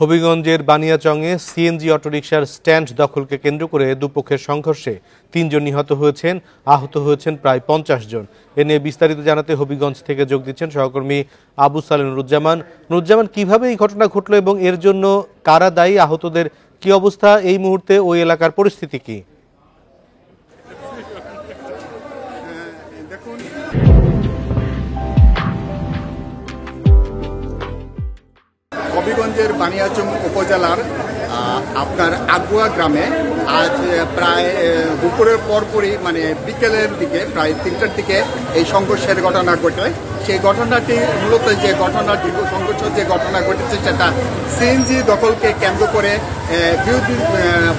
হবিগঞ্জের বানিয়াচংয়ে CNG অটোরিকশার stand দখলকে কেন্দ্র করে দুপক্ষের সংঘর্ষে ৩ জন নিহত হয়েছেন, আহত হয়েছেন প্রায় ৫০ জন। এ নিয়ে বিস্তারিত জানাতে হবিগঞ্জ থেকে যোগ দিচ্ছেন সহকর্মী আবু সালেম নুরুজ্জামান। নুরুজ্জামান, কিভাবে এই ঘটনা ঘটলো এবং এর জন্য কারা দায়ী, আহতদের কি অবস্থা, এই মুহূর্তে ওই এলাকার পরিস্থিতি কি? হবিগঞ্জের বানিয়াচং উপজেলার আপনার আগুয়া গ্রামে আজ প্রায় দুপুরের পরপরই মানে বিকেলের দিকে প্রায় ৩টার দিকে এই সংঘর্ষের ঘটনা ঘটে। সেই ঘটনাটি মূলত সংঘর্ষ যে ঘটনা ঘটেছে সেটা সিএনজি দখলকে কেন্দ্র করে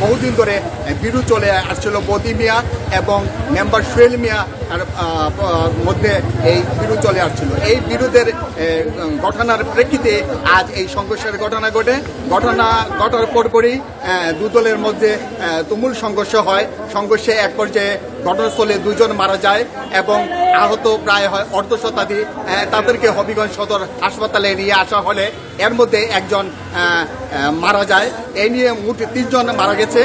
বহুদিন ধরে বিরোধ চলে আসছিল বদি মিয়া এবং মেম্বার সোহেল মিয়া মধ্যে এই বিরোধ চলে আসছিল। এই বিরোধের ঘটনার প্রেক্ষিতে আজ এই সংঘর্ষের ঘটনা ঘটে। ঘটনা ঘটার পরপরই দু দলের মধ্যে তুমুল সংঘর্ষ হয়। সংঘর্ষে এক পর্যায়ে ঘটনাস্থলে 2 জন মারা যায় এবং আহত প্রায় অর্ধশতাধিক। তাদেরকে হবিগঞ্জ সদর হাসপাতালে নিয়ে আসা হলে এর মধ্যে একজন মারা যায়। এই নিয়ে মোট 3 জন মারা গেছে।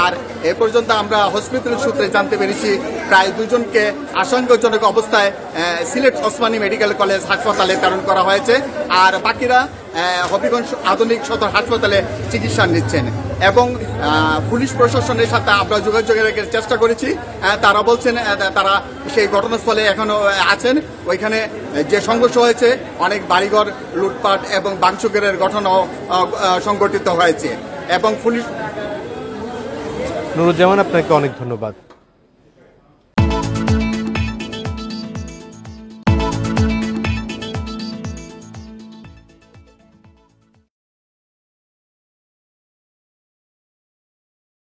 আর এ পর্যন্ত আমরা হসপিটাল সূত্রে জানতে পেরেছি প্রায় 2 জনকে আশঙ্কাজনক অবস্থায় সিলেট ওসমানী মেডিকেল কলেজ হাসপাতালে প্রেরণ করা হয়েছে। আর বাকিরা হবিগঞ্জ আধুনিক সদর হাসপাতালে চিকিৎসা নিচ্ছেন। এবং পুলিশ প্রশাসনের সাথে আমরা যোগাযোগের চেষ্টা করেছি। তারা বলছেন তারা সেই ঘটনাস্থলে এখনো আছেন। ওইখানে যে সংঘর্ষ হয়েছে অনেক বাড়িঘর লুটপাট এবং ভাঙচুরের ঘটনাও সংঘটিত হয়েছে এবং পুলিশ। নুরুজ্জামান, আপনাকে অনেক ধন্যবাদ।